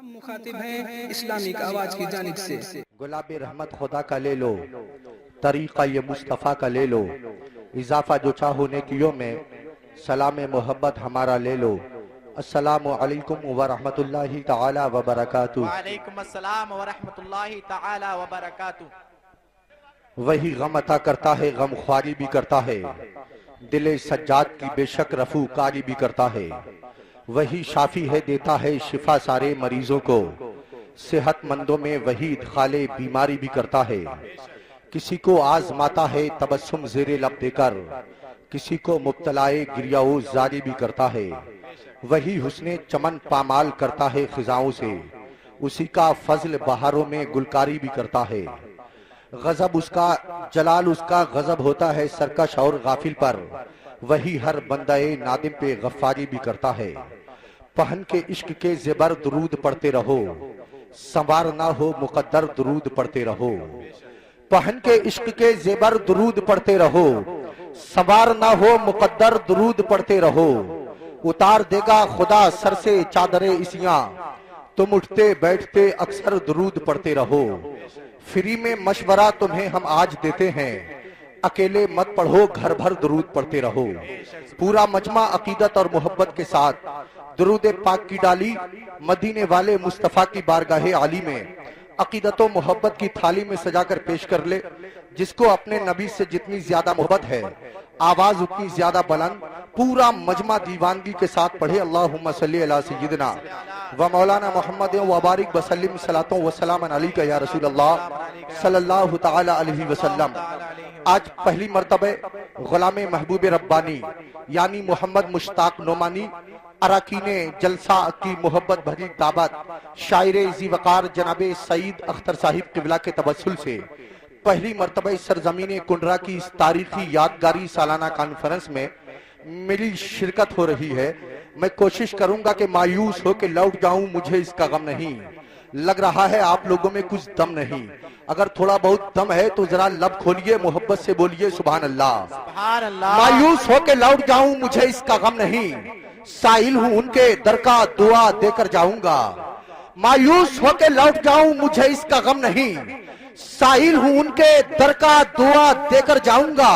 ہم مخاطب ہیں اسلامک آواز کی جانب سے۔ گلاب رحمت خدا کا لے لو، طریقہ یہ مصطفیٰ کا لے لو، اضافہ جو چاہو نیکیوں میں، سلام محبت ہمارا لے لو۔ السلام علیکم ورحمت اللہ تعالی وبرکاتہ۔ وعلیکم السلام ورحمت اللہ تعالی وبرکاتہ۔ وہی غم عطا کرتا ہے، غم خواری بھی کرتا ہے، دل سجاد کی بے شک رفو کاری بھی کرتا ہے۔ وہی شافی ہے، دیتا ہے شفا سارے مریضوں کو، صحت مندوں میں وہی ادخال بیماری بھی کرتا ہے۔ کسی کو آزماتا ہے تبسم زیر لب دے کر، کسی کو مبتلائے گریہ و زاری بھی کرتا ہے۔ وہی حسن چمن پامال کرتا ہے خزاؤں سے، اسی کا فضل بہاروں میں گلکاری بھی کرتا ہے۔ غضب اس کا، جلال اس کا غضب ہوتا ہے سرکش اور غافل پر، وہی ہر بندہ نادم پہ غفاری بھی کرتا ہے۔ پہن کے عشق کے زبر درود پڑھتے رہو، سنوار نہ ہو مقدر درود پڑھتے رہو۔ پہن کے عشق کے زبر درود پڑھتے رہو، سنوار نہ ہو مقدر درود پڑھتے رہو۔ اتار دے گا خدا سر سے چادر عصیاں، تم اٹھتے بیٹھتے اکثر درود پڑھتے رہو۔ فری میں مشورہ تمہیں ہم آج دیتے ہیں، اکیلے مت پڑھو گھر بھر درود پڑھتے رہو۔ پورا مجمع عقیدت اور محبت کے ساتھ درود پاک کی ڈالی مدینے والے مصطفیٰ کی بارگاہ عالی میں عقیدت و محبت کی تھالی میں سجا کر پیش کر لے۔ جس کو اپنے نبی سے جتنی زیادہ محبت ہے، آواز اتنی زیادہ بلند پورا مجمع دیوانگی کے ساتھ پڑھے۔ اللہم صلی علی سیدنا و مولانا محمد و بارک وسلم صلاۃ و سلام علیک یا رسول اللہ صلی اللہ تعالی علیہ وسلم۔ آج پہلی مرتبہ غلام محبوب ربانی یعنی محمد مشتاق نعمانی اراکین جلسہ کی محبت بھری دعوت شاعر ذی وقار جناب سعید اختر صاحب قبلہ کے توسل سے پہلی مرتبہ سرزمین کنڈرا کی اس تاریخی یادگاری سالانہ کانفرنس میں میری شرکت ہو رہی ہے۔ میں کوشش کروں گا کہ مایوس ہو کے لوٹ جاؤں، مجھے اس کا غم نہیں۔ لگ رہا ہے آپ لوگوں میں کچھ دم نہیں، اگر تھوڑا بہت دم ہے تو ذرا لب کھولیے، محبت سے بولیے سبحان اللہ۔ سبحان اللہ۔ مایوس ہو کے لوٹ جاؤں، مجھے اس کا غم نہیں، سائل ہوں ان کے در کا دعا دے کر جاؤں گا۔ مایوس ہو کے لوٹ جاؤں، مجھے اس کا غم نہیں، سائل ہوں ان کے در کا دعا دے کر جاؤں گا۔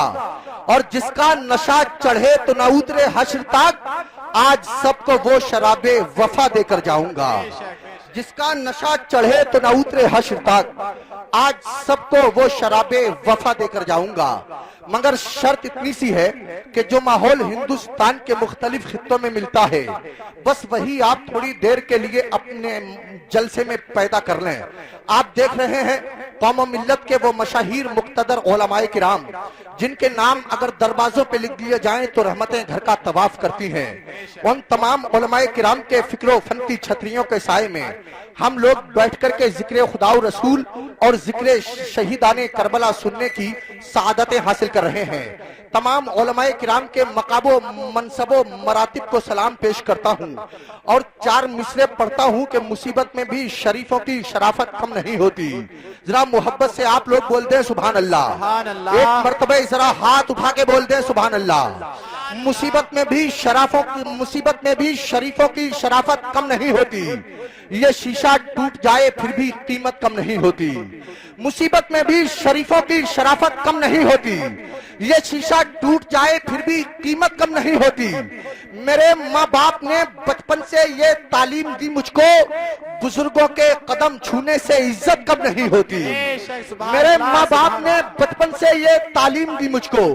اور جس کا نشہ چڑھے تو نہ اترے حشر تک، آج سب کو وہ شراب وفا دے کر جاؤں گا۔ جس کا نشہ چڑھے تو نہ اترے حشر تک، آج سب کو وہ شراب وفا دے کر جاؤں گا۔ مگر شرط اتنی سی ہے کہ جو ماحول ہندوستان کے مختلف خطوں میں ملتا ہے، بس وہی آپ تھوڑی دیر کے لیے اپنے جلسے میں پیدا کر لیں۔ آپ دیکھ رہے ہیں قوم و ملت کے وہ مشاہیر مقتدر علماء کرام جن کے نام اگر دروازوں پہ لکھ دیے جائیں تو رحمتیں گھر کا طواف کرتی ہیں۔ ان تمام علماء کرام کے فکر و فن کی چھتریوں کے سائے میں ہم لوگ بیٹھ کر کے ذکر خدا و رسول اور ذکر شہیدان کربلا سننے کی سعادتیں حاصل کر رہے ہیں۔ تمام علماء کرام کے مقام و منصب و مراتب کو سلام پیش کرتا ہوں اور چار مصرے پڑھتا ہوں کہ مصیبت میں بھی شریفوں کی شرافت کم نہیں ہوتی۔ ذرا محبت سے آپ لوگ بول دیں سبحان اللہ۔ سبحان اللہ۔ ایک مرتبہ ذرا ہاتھ اٹھا کے بول دیں سبحان اللہ۔ مصیبت میں بھی شریفوں کی شرافت کم نہیں ہوتی، یہ شیشہ ٹوٹ جائے پھر بھی قیمت کم نہیں ہوتی۔ مصیبت میں بھی شریفوں کی شرافت کم نہیں ہوتی، یہ شیشہ ٹوٹ جائے پھر بھی قیمت کم نہیں ہوتی۔ میرے ماں باپ نے بچپن سے یہ تعلیم دی مجھ کو، بزرگوں کے قدم چھونے سے عزت کم نہیں ہوتی۔ میرے ماں باپ نے بچپن سے یہ تعلیم دی مجھ کو،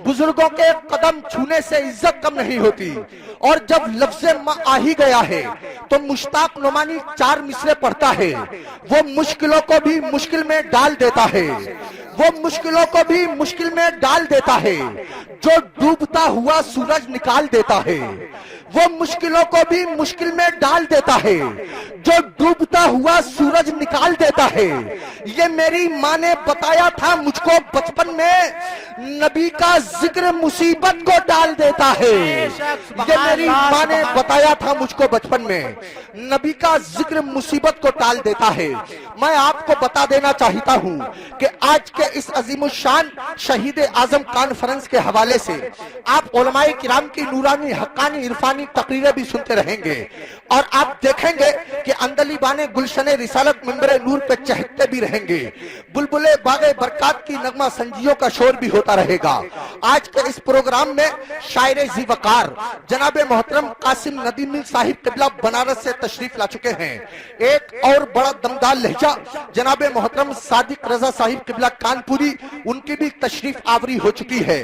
بزرگوں کے قدم چھونے سے عزت کم نہیں ہوتی۔ اور جب لفظ ماں آ ہی گیا ہے تو مشتاق نعمانی چار مصرے پڑھتا ہے، وہ مشکلوں کو بھی مشکل میں ڈال دیتا ہے، وہ مشکلوں کو بھی مشکل میں ڈال دیتا ہے، جو ڈوبتا ہوا سورج نکال دیتا ہے۔ وہ مشکلوں کو بھی مشکل میں ڈال دیتا ہے، جو ڈوبتا ہوا سورج نکال دیتا ہے۔ یہ میری ماں نے بتایا تھا مجھ کو بچپن میں، نبی کا ذکر مصیبت کو ڈال دیتا ہے۔ یہ میری ماں نے بتایا تھا مجھ کو بچپن میں، نبی کا ذکر مصیبت کو ٹال دیتا ہے۔ میں آپ کو بتا دینا چاہتا ہوں کہ آج کے اس عظیم الشان شہید اعظم کانفرنس کے حوالے سے آپ علماء کرام کی نورانی حقانی عرفانی تقریریں بھی سنتے رہیں گے، اور آپ دیکھیں گے کہ اندلیبان گلشن رسالت منبر نور پہ چہکتے بھی رہیں گے، بلبل باغ برکات کی نغمہ سنجیوں کا شور بھی ہوتا رہے گا۔ آج کے اس پروگرام میں شاعر ذی وقار جناب محترم قاسم ندیمی صاحب قبلہ بنارس سے تشریف لا چکے ہیں۔ ایک اور بڑا دمدار لہجہ جناب محترم صادق رضا صاحب قبلہ کانپوری، ان کی بھی تشریف آوری ہو چکی ہے۔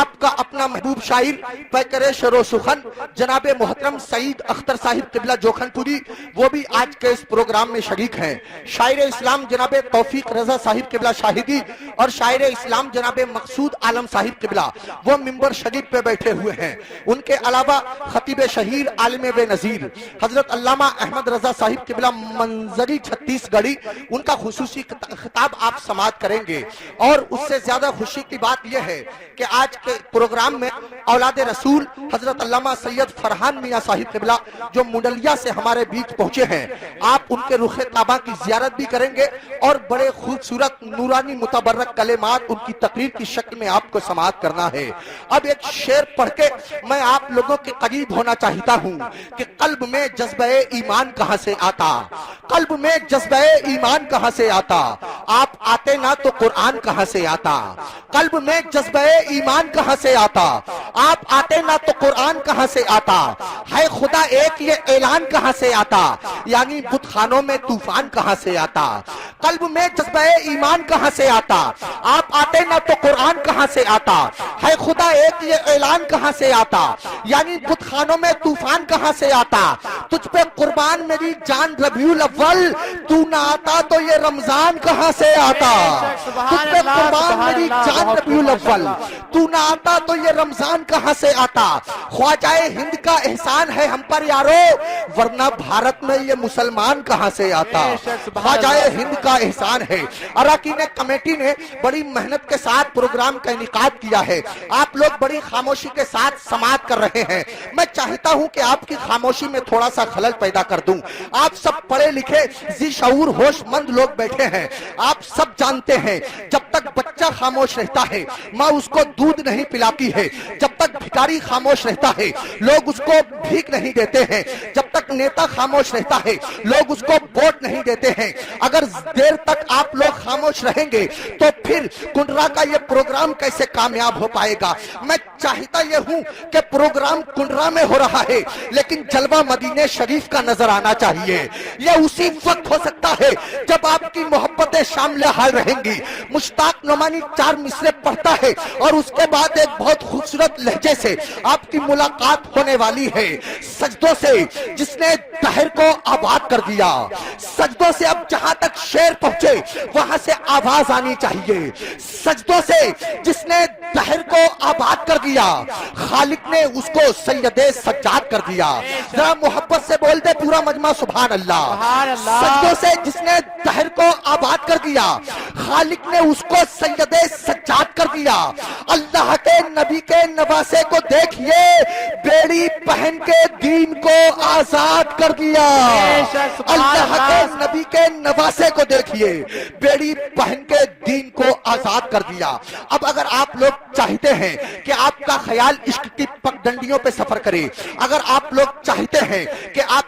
آپ کا اپنا محبوب شاعر پیکر شعر و سخن جناب محترم سعید اختر صاحب قبلہ جوکھن پوری، وہ بھی آج کے اس پروگرام میں شریک ہیں۔ شاعر اسلام جناب توفیق رضا صاحب قبلہ شاہدی اور شاعر اسلام جناب مقصود عالم صاحب قبلہ وہ منبر شریف پہ بیٹھے ہوئے ہیں۔ ان کے علاوہ خطیب شہیر عالم بے نظیر حضرت علامہ احمد رضا صاحب قبلہ منظری چھتیس گڑھی، ان کا خصوصی خطاب آپ سماعت کریں گے۔ اور اس سے زیادہ خوشی کی بات یہ ہے کہ آج کے پروگرام میں اولاد رسول حضرت علامہ سید فرحان میاں صاحب قبلہ جو مڈلیا سے ہمارے بیچ پہنچے ہیں، آپ ان کے رخ کعبہ کی زیارت بھی کریں گے اور بڑے خوبصورت نورانی متبرک کلمات ان کی تقریر کی شکل میں آپ کو سماعت کرنا ہے۔ اب ایک شعر پڑھ کے میں آپ لوگوں کے قریب ہونا چاہتا ہوں کہ قلب میں جذبہ ایمان کہاں سے آتا، قلب میں جذبہ ایمان کہاں سے آتا، آپ آتے نہ تو قرآن کہاں سے آتا، قلب میں جذبہ ایمان کہاں سے آتا، آپ آتے نہ تو قرآن کہاں سے آتا، ہے خدا ایک یہ اعلان کہاں سے آتا، یعنی بت خانوں میں طوفان کہاں سے آتا، قلب میں جذبہ ایمان کہاں سے آتا، آپ آتے نہ تو قرآن کہاں سے آتا، ہے خدا ایک یہ اعلان کہاں سے آتا، یعنی بت خانوں میں طوفان کہاں سے آتا، تجھ پہ قربان میری جان ربیع الاول، تو نہ آتا تو یہ رمضان کہاں سے آتا، تجھ پہ قربان میری جان ربیع الاول، تو نہ آتا تو یہ رمضان کہاں سے آتا، خواجہ ہند کا احسان ہے ہم پر یارو، ورنہ بھارت میں یہ مسلمان کہاں سے آتا، خواجہ ہند کا احسان ہے۔ اراکین کمیٹی نے بڑی محنت کے ساتھ پروگرام کا انعقاد کیا ہے، آپ لوگ بڑی خاموشی کے ساتھ سماعت کر رہے ہیں، میں چاہتا ہوں کہ آپ کی خاموشی میں تھوڑا سا خلل پیدا کر دوں۔ آپ سب پڑھے لکھے ذی شعور ہوش مند لوگ بیٹھے ہیں، آپ سب جانتے ہیں جب تک بچہ خاموش رہتا ہے ماں اس کو دودھ نہیں پلاتی ہے، جب تک بھکاری خاموش رہتا ہے لوگ اس کو بھیک نہیں دیتے ہیں، جب تک نیتا خاموش رہتا ہے لوگ اس کو ووٹ نہیں دیتے ہیں، اگر دیر تک آپ لوگ خاموش رہیں گے تو پھر کنڈرا کا یہ پروگرام کیسے کامیاب ہو پائے گا۔ میں چاہتا یہ ہوں کہ پروگرام کنڈرا میں ہو رہا ہے لیکن جلوہ مدینہ شریف کا نظر آنا چاہیے، یہ اسی وقت ہو سکتا ہے جب آپ کی محبتیں شامل حال رہیں گی۔ مشتاق نعمانی 4 مصرے پڑھتا ہے اور اس کے بعد ایک بہت خوبصورت لہجے سے آپ کی ملاقات ہونے والی ہے، سجدوں سے جس نے دہر کو آباد کر دیا، سجدوں سے اب جہاں تک شعر پہنچے وہاں سے آواز آنی چاہیے، سجدوں سے جس نے دہر کو آباد کر دیا خالق نے اس کو سید سجاد کر دیا۔ ذرا محبت سے بول دے پورا مجمع سبحان اللہ۔ سجدوں سے جس نے دہر کو آباد کر دیا خالق نے اس کو سید سجاد کر دیا۔ اللہ کے نبی کے نواسے کو دیکھئے بیڑی پہن کے دین کو آزاد کر دیا، اللہ کے نبی کے نواسے کو دیکھئے بیڑی پہن کے دین کو آزاد کر دیا۔ اب اگر آپ لوگ چاہتے ہیں کہ آپ کا خیال عشق کی پگڈنڈیوں پہ سفر کرے، اگر آپ لوگ چاہتے ہیں کہ آپ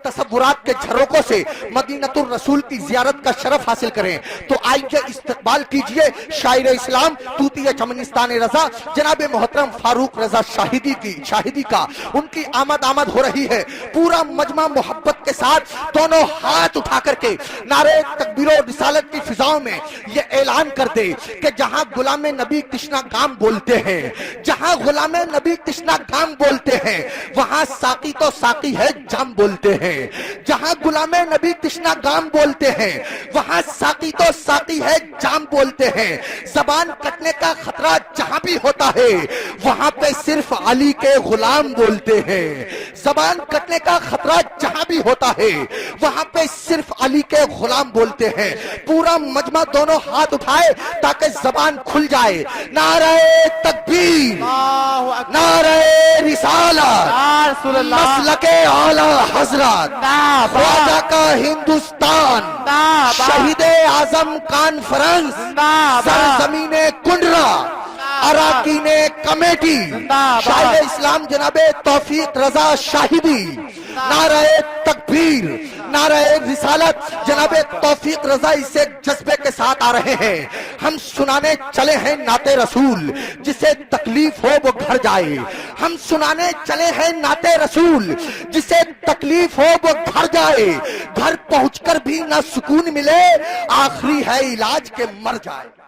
تصورات کے جھروکوں سے مدینۃ الرسول کی زیارت کا شرف حاصل کریں تو آئیے استقبال کیجئے شاعر اسلام طوطی چمنستان رضا جناب محترم فاروق رضا شاہدی کا، ان کی آمد ہو رہی ہے۔ پورا مجمع محبت کے ساتھ دونوں ہاتھ اٹھا کر کے نعرہ تکبیر و رسالت کی فضاؤں میں یہ اعلان کر دے کہ جہاں غلام نبی تشنا گام بولتے ہیں، جہاں غلام نبی تشنا گام بولتے ہیں وہاں ساقی تو ساقی ہے جام بولتے ہیں، جہاں غلام نبی تشنا گام بولتے ہیں وہاں ساقی تو ساقی ہے جام بولتے ہیں۔ زبان کٹنے کا خطرہ جہاں بھی ہوتا ہے وہاں پہ صرف علی کے غلام بولتے ہیں، زبان کٹنے کا خطرہ جہاں بھی ہوتا ہے وہاں پہ صرف علی کے غلام بولتے ہیں۔ پورا مجمع دونوں ہاتھ اٹھائے تاکہ زبان کھل جائے۔ نعرہ تکبیر، نعرہ رسالت، مسلک اعلی حضرت، خواجہ کا ہندوستان، شہید اعظم کانفرنس، سرزمین کنڈرا، اراکین کمیٹی شاہد اسلام جناب توفیق رضا شاہدی، نعرہ تکبیر، نعرہ رسالت، جناب توفیق رضا اسے جذبے کے ساتھ آ رہے ہیں۔ ہم سنانے چلے ہیں نعت رسول، جسے تکلیف ہو وہ گھر جائے۔ ہم سنانے چلے ہیں نعت رسول، جسے تکلیف ہو وہ گھر جائے۔ گھر پہنچ کر بھی نہ سکون ملے، آخری ہے علاج کے مر جائے۔